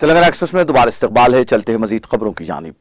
Telangana express में दोबारा इस्तकबाल है। चलते हैं मजीद खबरों की जानिब।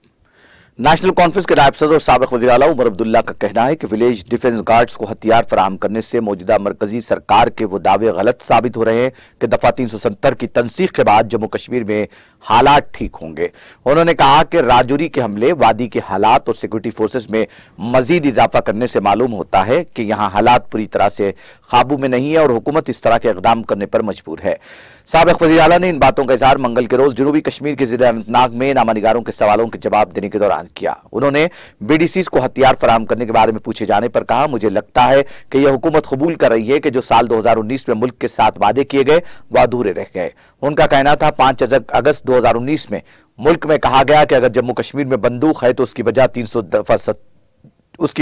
नेशनल कॉन्फ्रेंस के नायब सदर और साबिक वज़ीर आला उमर अब्दुल्ला का कहना है कि विलेज डिफेंस गार्ड्स को हथियार फराहम करने से मौजूदा मरकजी सरकार के वो दावे गलत साबित हो रहे हैं कि दफा 370 की तनसीख के बाद जम्मू कश्मीर में हालात ठीक होंगे। उन्होंने कहा कि राजौरी के हमले, वादी के हालात और सिक्योरिटी फोर्सेस में मजीद इजाफा करने से मालूम होता है कि यहाँ हालात पूरी तरह से काबू में नहीं है और हुकूमत इस तरह के इकदाम करने पर मजबूर है। साबिक वज़ीर आला ने इन बातों का इजहार मंगल के रोज जनूबी कश्मीर के जिला अनंतनाग में नामानिगारों के सवालों के जवाब देने के दौरान किया। उन्होंने बीडीसीज को हथियार फराहम करने के बारे में पूछे जाने पर कहा, मुझे लगता है कि यह हुकूमत कबूल कर रही है कि जो साल 2019 में मुल्क के साथ वादे किए गए वह अधूरे रह गए। उनका कहना था 5 अगस्त 2019 में मुल्क में कहा गया कि अगर जम्मू कश्मीर में बंदूक है तो उसकी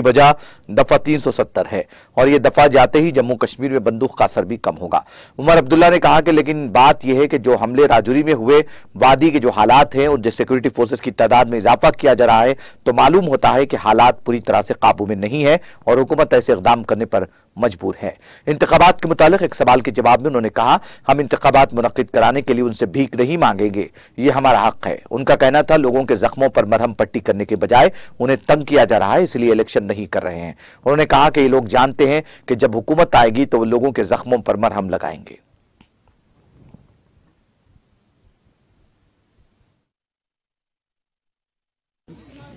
वजह दफा 370 है और यह दफा जाते ही जम्मू कश्मीर में बंदूक का असर भी कम होगा। उमर अब्दुल्ला ने कहा कि लेकिन बात यह है कि जो हमले राजौरी में हुए, वादी के जो हालात हैं और जो सिक्योरिटी फोर्सेस की तादाद में इजाफा किया जा रहा है, तो मालूम होता है कि हालात पूरी तरह से काबू में नहीं है और हुकूमत ऐसे इकदाम करने पर मजबूर है। इंतखाबात के मुतालिक एक सवाल के जवाब में उन्होंने कहा, हम इंतखाबात मुनक्किद कराने के लिए उनसे भीख नहीं मांगेंगे, ये हमारा हक है। उनका कहना था लोगों के जख्मों पर मरहम पट्टी करने के बजाय उन्हें तंग किया जा रहा है, इसलिए इलेक्शन नहीं कर रहे हैं। उन्होंने कहा कि ये लोग जानते हैं कि जब हुकूमत आएगी तो वो लोगों के जख्मों पर मरहम लगाएंगे।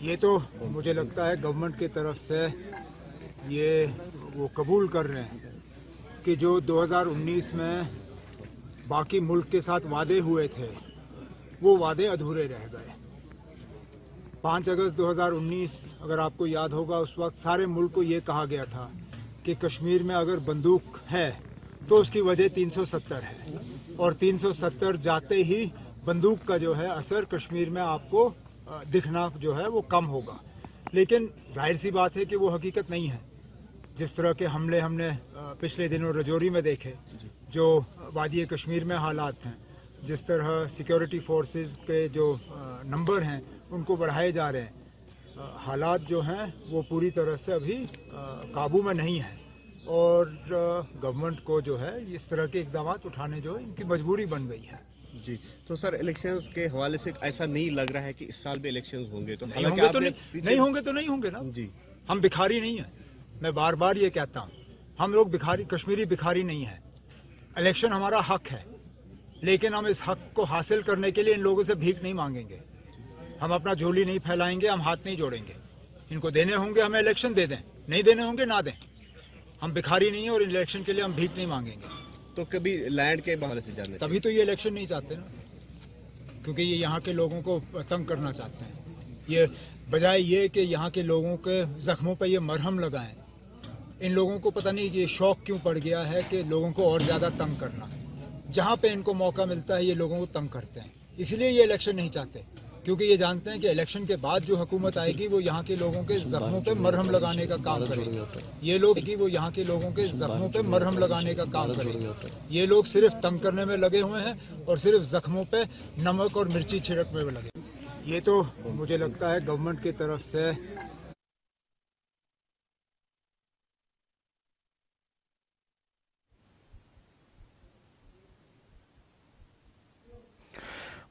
ये तो मुझे लगता है गवर्नमेंट की तरफ से ये वो कबूल कर रहे हैं कि जो 2019 में बाकी मुल्क के साथ वादे हुए थे वो वादे अधूरे रह गए। 5 अगस्त 2019 अगर आपको याद होगा, उस वक्त सारे मुल्क को ये कहा गया था कि कश्मीर में अगर बंदूक है तो उसकी वजह 370 है और 370 जाते ही बंदूक का जो है असर कश्मीर में आपको दिखना जो है वो कम होगा। लेकिन जाहिर सी बात है कि वो हकीकत नहीं है। जिस तरह के हमले हमने पिछले दिनों राजौरी में देखे, जो वादी कश्मीर में हालात हैं, जिस तरह सिक्योरिटी फोर्सेस के जो नंबर हैं उनको बढ़ाए जा रहे हैं, हालात जो हैं वो पूरी तरह से अभी काबू में नहीं है और गवर्नमेंट को जो है इस तरह के इकदाम उठाने जो है इनकी मजबूरी बन गई है। जी, तो सर इलेक्शंस के हवाले से ऐसा नहीं लग रहा है कि इस साल भी इलेक्शंस होंगे? तो नहीं होंगे तो नहीं होंगे ना जी। हम भिखारी नहीं हैं, मैं बार बार ये कहता हूँ, हम लोग भिखारी, कश्मीरी भिखारी नहीं है। इलेक्शन हमारा हक है, लेकिन हम इस हक को हासिल करने के लिए इन लोगों से भीख नहीं मांगेंगे। हम अपना झोली नहीं फैलाएंगे, हम हाथ नहीं जोड़ेंगे। इनको देने होंगे हमें इलेक्शन दे दें, नहीं देने होंगे ना दें। हम भिखारी नहीं है और इलेक्शन के लिए हम भीख नहीं मांगेंगे। तो कभी लैंड के बहाने से जाने तभी तो ये इलेक्शन नहीं चाहते ना, क्योंकि ये यहाँ के लोगों को तंग करना चाहते हैं। ये बजाय ये कि यहाँ के लोगों के जख्मों पर ये मरहम लगाएं। इन लोगों को पता नहीं कि ये शौक क्यों पड़ गया है कि लोगों को और ज़्यादा तंग करना। जहाँ पे इनको मौका मिलता है ये लोगों को तंग करते हैं। इसलिए ये इलेक्शन नहीं चाहते, क्योंकि ये जानते हैं कि इलेक्शन के बाद जो हुकूमत आएगी वो यहाँ के लोगों के जख्मों पे मरहम लगाने का काम करेगी। ये लोग वो यहाँ के लोगों के जख्मों पे मरहम लगाने का काम करेंगे। ये लोग सिर्फ तंग करने में लगे हुए हैं और सिर्फ जख्मों पे नमक और मिर्ची छिड़कने में लगे। ये तो मुझे लगता है गवर्नमेंट की तरफ से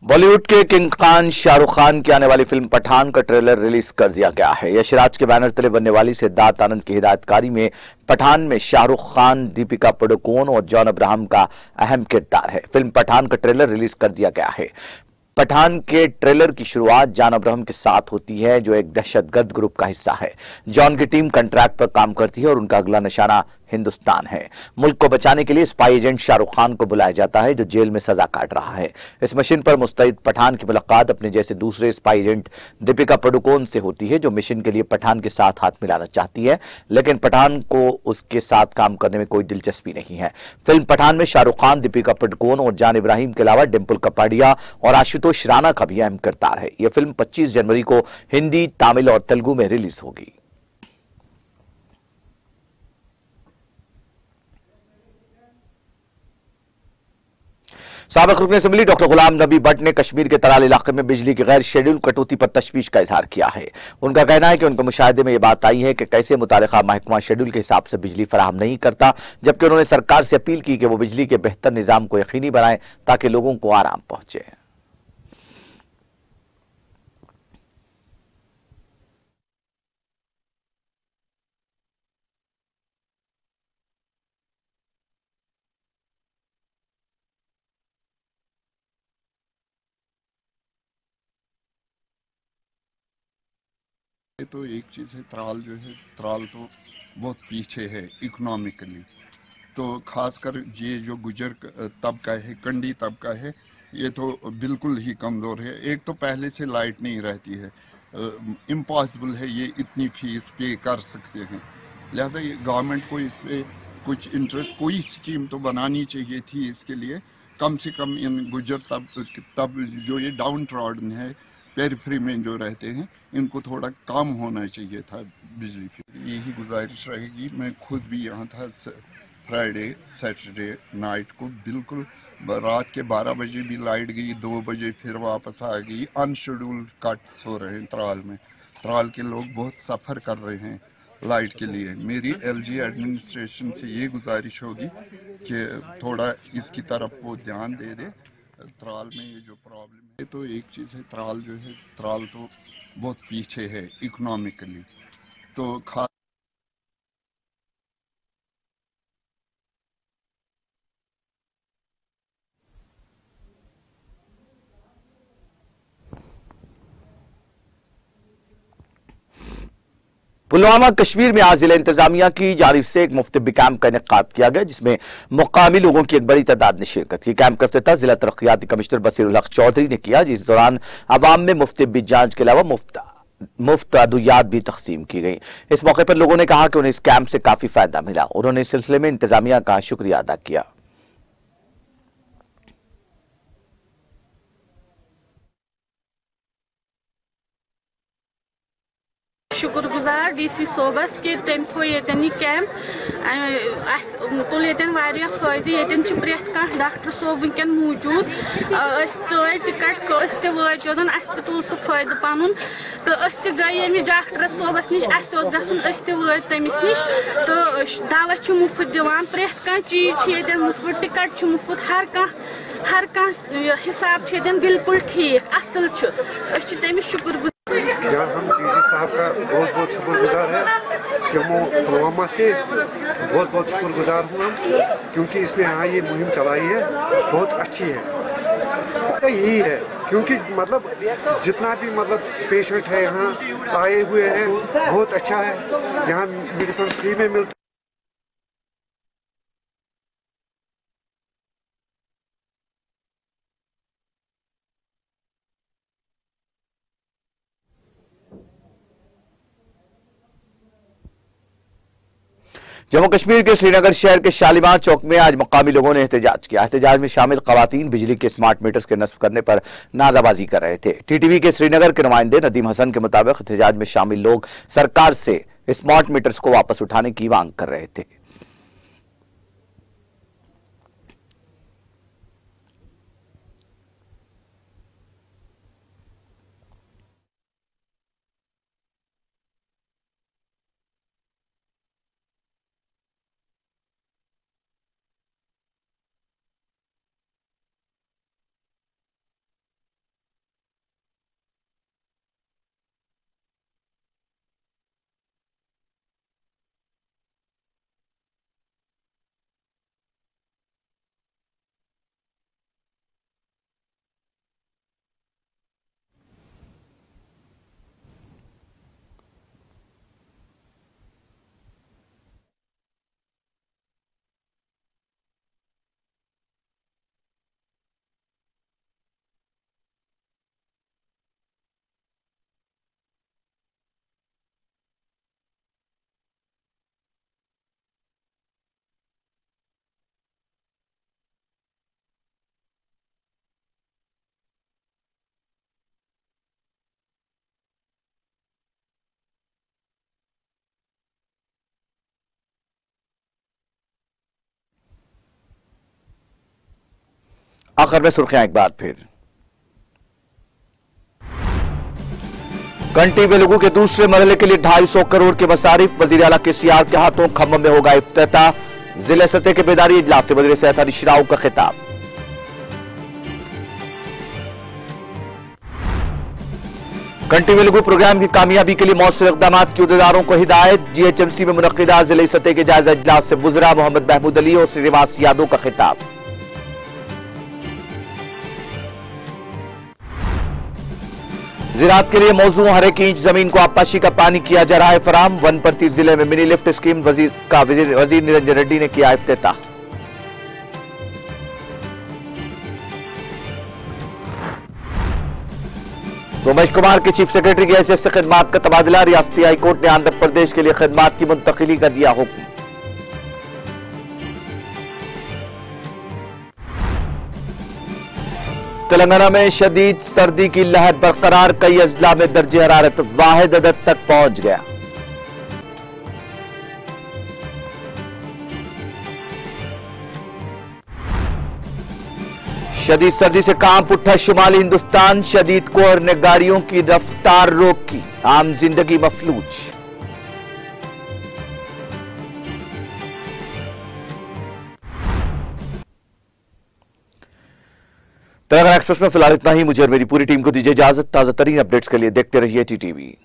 बॉलीवुड के किंग खान शाहरुख खान की आने वाली फिल्म पठान का ट्रेलर रिलीज कर दिया गया है। यशराज के बैनर तले बनने वाली सिद्धार्थ आनंद की हिदायतकारी में पठान में शाहरुख खान, दीपिका पादुकोण और जॉन अब्राहम का अहम किरदार है। फिल्म पठान का ट्रेलर रिलीज कर दिया गया है। पठान के ट्रेलर की शुरुआत जॉन अब्राहम के साथ होती है, जो एक दहशतगर्द ग्रुप का हिस्सा है। जॉन की टीम कॉन्ट्रैक्ट पर काम करती है और उनका अगला निशाना हिंदुस्तान है। मुल्क को बचाने के लिए स्पाई एजेंट शाहरुख खान को बुलाया जाता है, जो जेल में सजा काट रहा है। इस मिशन पर मुस्तैद पठान की मुलाकात अपने जैसे दूसरे स्पाई एजेंट दीपिका पादुकोण से होती है, जो मिशन के लिए पठान के साथ हाथ मिलाना चाहती है, लेकिन पठान को उसके साथ काम करने में कोई दिलचस्पी नहीं है। फिल्म पठान में शाहरुख खान, दीपिका पादुकोण और जान इब्राहिम के अलावा डिम्पल कपाड़िया और आशुतोष राणा का भी अहम किरदार है। यह फिल्म 25 जनवरी को हिंदी, तमिल और तेलुगु में रिलीज होगी। साबिक रुकन असेंबली डॉक्टर गुलाम नबी भट्ट ने कश्मीर के तराल इलाके में बिजली की गैर शेड्यूल कटौती पर तशवीश का इजहार किया है। उनका कहना है कि उनके मुशाहिदे में यह बात आई है कि कैसे मुतालिका महकमा शेड्यूल के हिसाब से बिजली फराहम नहीं करता, जबकि उन्होंने सरकार से अपील की कि वो बिजली के बेहतर निजाम को यकीनी बनाए ताकि लोगों को आराम पहुंचे। तो एक चीज़ है, त्राल जो है, त्राल तो बहुत पीछे है इकोनॉमिकली। तो खासकर ये जो गुजर तबका है, कंडी तबका है, ये तो बिल्कुल ही कमज़ोर है। एक तो पहले से लाइट नहीं रहती है, इम्पॉसिबल है ये इतनी फीस पे कर सकते हैं। लिहाजा ये गवर्नमेंट को इस पर कुछ इंटरेस्ट, कोई स्कीम तो बनानी चाहिए थी इसके लिए। कम से कम इन गुजर तब जो ये डाउन ट्रॉडन है, पेरिफेरी में जो रहते हैं, इनको थोड़ा कम होना चाहिए था बिजली फीस। यही गुजारिश रहेगी। मैं खुद भी यहाँ था फ्राइडे सैटरडे नाइट को, बिल्कुल रात के 12 बजे भी लाइट गई, 2 बजे फिर वापस आ गई। अनशेड्यूल्ड कट्स हो रहे हैं त्राल में। त्राल के लोग बहुत सफ़र कर रहे हैं लाइट के लिए। मेरी एलजी एडमिनिस्ट्रेशन से ये गुजारिश होगी कि थोड़ा इसकी तरफ वो ध्यान दे दे। त्राल में ये जो प्रॉब्लम है, तो एक चीज़ है, त्राल जो है, त्राल तो बहुत पीछे है इकोनॉमिकली। तो खास पुलवामा कश्मीर में आज जिला इंतजामिया की जानिब से एक मुफ्त तिब्बी कैंप का इनेकाद किया गया, जिसमें मुकामी लोगों की एक बड़ी तादाद ने शिरकत की। कैंप का इफ्तिताह जिला तरक्याती कमिश्नर बसीरुल हक चौधरी ने किया, जिस दौरान आवाम में मुफ्त तिब्बी जांच के अलावा मुफ्त अद्वियात भी तकसीम की गई। इस मौके पर लोगों ने कहा कि उन्हें इस कैंप से काफी फायदा मिला। उन्होंने इस सिलसिले में इंतजामिया का शुक्रिया अदा किया। शुक्रगुजार डीसी सोबस कि तम थो ये कैंप तुल ये फायदे। ये प्रेथ कह डॉक्टर सोब वनकन मौजूद। चल टिकट वो तुल सह फायदे पन तो गई अमिस डॉक्टर सोबस नश गई तमिस नश। तो दवा मुफ्त दिवान, प्रेथ कह चीज मुफ्त, टिकट मुफ्त, हर कह हिसाब बिल्कुल ठीक असल तमिस शुक्रगुजार। यहाँ हम डीसी साहब का बहुत बहुत शुक्रगुजार है। सीएमओ पुलवामा से बहुत बहुत शुक्रगुजार हूँ हम, क्योंकि इसने यहाँ ये मुहिम चलाई है, बहुत अच्छी है। यही है क्योंकि मतलब जितना भी मतलब पेशेंट है यहाँ आए हुए हैं, बहुत अच्छा है। यहाँ मेडिसिन फ्री में मिलता। जम्मू कश्मीर के श्रीनगर शहर के शालीमार चौक में आज मकामी लोगों ने एहतजाज किया। एहतजाज में शामिल खवातीन बिजली के स्मार्ट मीटर्स के नस्ब करने पर नाराबाजी कर रहे थे। टीटीवी के श्रीनगर के नुमाइंदे नदीम हसन के मुताबिक एहतजाज में शामिल लोग सरकार से स्मार्ट मीटर्स को वापस उठाने की मांग कर रहे थे। आखिर में सुर्खियां एक बार फिर। कंटी वेलुगु के दूसरे मरहले के लिए 250 करोड़ के मसारिफ। वजीर आला केसीआर के हाथों खम्भम में होगा इफ्तिताह। जिले सतह के बेदारी इजलास से वजीर सेहत हरीश राव का खिताब। कंटी वेलुगु प्रोग्राम की कामयाबी के लिए मौसर इकदाम की उहदेदारों को हिदायत। जीएचएमसी में मुनक्किदा जिले सतह के जायजा इजलास से वुज़रा मोहम्मद महमूद अली और श्रीनिवास यादव का खिताब। ज़राअत के लिए मौजूद हर एक इंच जमीन को आबपाशी का पानी किया जा रहा है फराहम। वनपर्ती जिले में मिनी लिफ्ट स्कीम वजीर निरंजन रेड्डी ने किया इफ्तिताह। सोमेश कुमार के चीफ सेक्रेटरी की हैसियत से खिदमात का तबादला। रियासती हाईकोर्ट ने आंध्र प्रदेश के लिए खिदमात की मुंतकिली का दिया हुक्म। तेलंगाना में शदीद सर्दी की लहर बरकरार। कई अजला में दर्जे हरारत वाहिद अदद तक पहुंच गया। शदीद सर्दी से कांप उठा शुमाली हिंदुस्तान। शदीद कोहर ने गाड़ियों की रफ्तार रोकी। आम जिंदगी मफलूज। तेलंगाना एक्सप्रेस में फिलहाल इतना ही। मुझे और मेरी पूरी टीम को दीजिए इजाजत। ताजा तरीन अपडेट्स के लिए देखते रहिए टीटीवी।